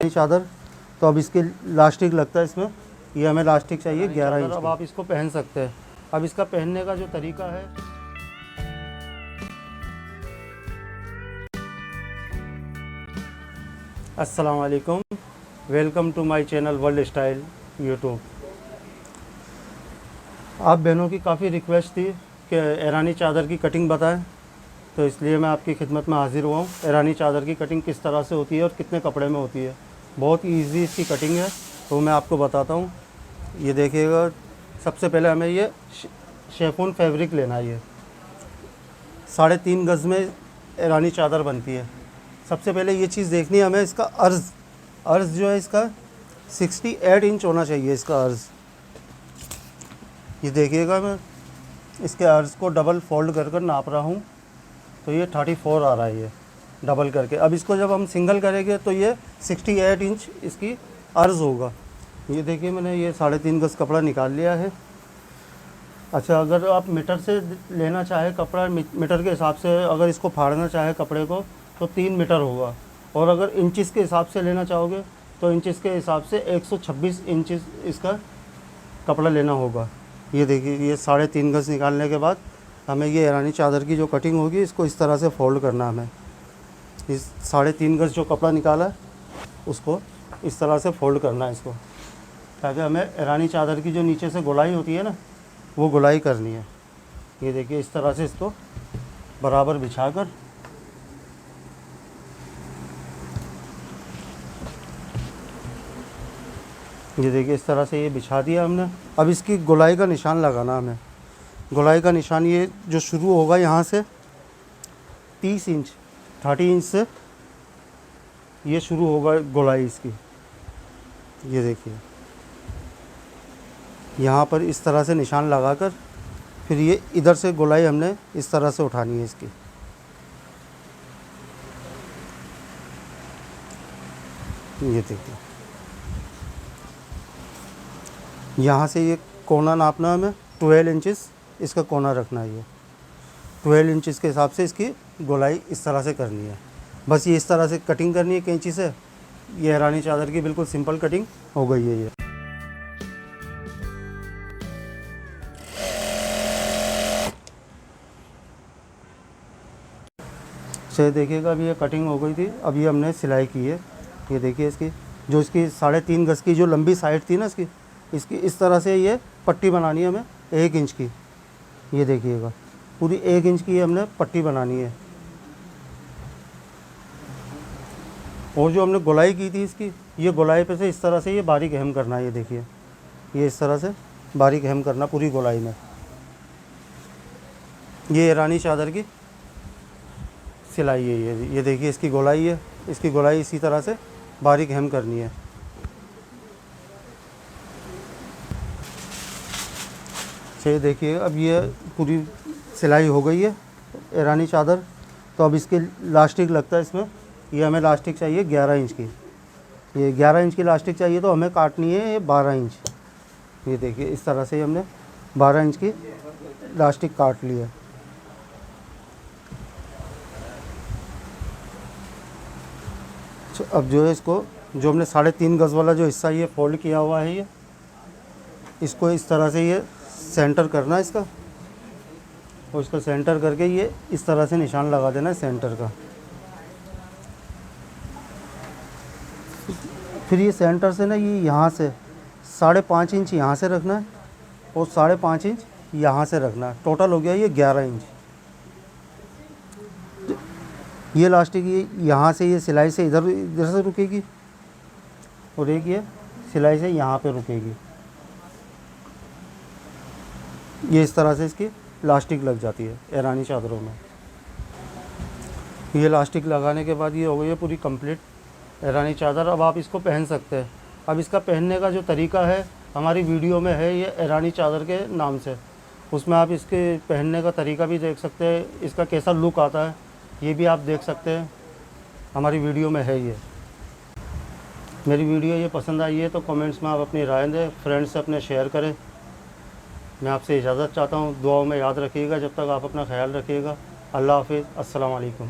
चादर। तो अब इसके लास्टिक लगता है इसमें, ये हमें लास्टिक चाहिए 11 इंच। अब आप इसको पहन सकते हैं। अब इसका पहनने का जो तरीका है, अस्सलाम वालेकुम, welcome to my channel world style YouTube. आप बहनों की काफ़ी रिक्वेस्ट थी कि ईरानी चादर की कटिंग बताएं, तो इसलिए मैं आपकी खिदमत में हाज़िर हुआ हूँ। ईरानी चादर की कटिंग किस तरह से होती है और कितने कपड़े में होती है, बहुत ईजी इसकी कटिंग है, तो मैं आपको बताता हूँ। ये देखिएगा, सबसे पहले हमें ये शेफून फैब्रिक लेना है। ये 3.5 गज़ में ईरानी चादर बनती है। सबसे पहले ये चीज़ देखनी है हमें, इसका अर्ज़ जो है इसका 68 इंच होना चाहिए। इसका अर्ज़ ये देखिएगा, मैं इसके अर्ज़ को डबल फोल्ड कर नाप रहा हूँ, तो ये 34 आ रहा है ये डबल करके। अब इसको जब हम सिंगल करेंगे तो ये 68 इंच इसकी अर्ज़ होगा। ये देखिए, मैंने ये 3.5 गज़ कपड़ा निकाल लिया है। अच्छा, अगर आप मीटर से लेना चाहे कपड़ा, मीटर के हिसाब से अगर इसको फाड़ना चाहे कपड़े को, तो 3 मीटर होगा। और अगर इंचिस के हिसाब से लेना चाहोगे तो इंचिस के हिसाब से 126 इंचिस इसका कपड़ा लेना होगा। ये देखिए, ये 3.5 गज़ निकालने के बाद हमें ये ईरानी चादर की जो कटिंग होगी, इसको इस तरह से फोल्ड करना है हमें। इस 3.5 गज़ जो कपड़ा निकाला है उसको इस तरह से फोल्ड करना है इसको, ताकि हमें ईरानी चादर की जो नीचे से गोलाई होती है ना, वो गोलाई करनी है। ये देखिए, इस तरह से इसको बराबर बिछाकर ये देखिए, इस तरह से ये बिछा दिया हमने। अब इसकी गोलाई का निशान लगाना हमें। गोलाई का निशान ये जो शुरू होगा यहाँ से 30 इंच से ये शुरू होगा गोलाई इसकी। ये देखिए, यहाँ पर इस तरह से निशान लगाकर फिर ये इधर से गोलाई हमने इस तरह से उठानी है इसकी। ये देखिए, यहाँ से ये कोना नापना हमें 12 इंचेस इसका कोना रखना है। ये 12 इंचेस के हिसाब से इसकी गोलाई इस तरह से करनी है। बस ये इस तरह से कटिंग करनी है कैंची से। ये ईरानी चादर की बिल्कुल सिंपल कटिंग हो गई है। ये से देखिएगा, अभी ये कटिंग हो गई थी। अब ये हमने सिलाई की है। ये देखिए, इसकी जो इसकी 3.5 गज़ की जो लंबी साइड थी ना इसकी इस तरह से ये पट्टी बनानी है हमें 1 इंच की। ये देखिएगा, पूरी 1 इंच की हमने पट्टी बनानी है। और जो हमने गोलाई की थी इसकी, ये गोलाई पे से इस तरह से ये बारीक हेम करना है। ये देखिए, ये इस तरह से बारीक हेम करना पूरी गोलाई में। ये ईरानी चादर की सिलाई है। ये देखिए, इसकी गोलाई है। इसकी गोलाई इसी तरह से बारीक हेम करनी है। ये देखिए, अब ये पूरी सिलाई हो गई है ईरानी चादर। तो अब इसके लास्टिक लगता है इसमें, ये हमें लास्टिक चाहिए 11 इंच की। ये 11 इंच की लास्टिक चाहिए, तो हमें काटनी है ये 12 इंच। ये देखिए, इस तरह से हमने 12 इंच की लास्टिक काट ली है। अब जो है इसको, जो हमने 3.5 गज़ वाला जो हिस्सा ये फोल्ड किया हुआ है, ये इसको इस तरह से ये सेंटर करना है इसका, और इसको सेंटर करके ये इस तरह से निशान लगा देना है सेंटर का। फिर ये सेंटर से ना, ये यहाँ से 5.5 इंच यहाँ से रखना है और 5.5 इंच यहाँ से रखना है। टोटल हो गया ये 11 इंच। ये लास्टिक ये यहाँ से ये सिलाई से इधर से रुकेगी, और एक ये सिलाई से यहाँ पे रुकेगी। ये इस तरह से इसकी लास्टिक लग जाती है ईरानी चादरों में। ये लास्टिक लगाने के बाद ये हो गई है पूरी कंप्लीट ईरानी चादर। अब आप इसको पहन सकते हैं। अब इसका पहनने का जो तरीका है हमारी वीडियो में है, ये ईरानी चादर के नाम से। उसमें आप इसके पहनने का तरीका भी देख सकते हैं, इसका कैसा लुक आता है ये भी आप देख सकते हैं। हमारी वीडियो में है ये। मेरी वीडियो ये पसंद आई है तो कमेंट्स में आप अपनी राय दें, फ्रेंड्स से अपने शेयर करें। मैं आपसे इजाज़त चाहता हूँ। दुआओं में याद रखिएगा। जब तक आप अपना ख्याल रखिएगा। अल्लाह हाफ़िज़। अस्सलाम वालेकुम।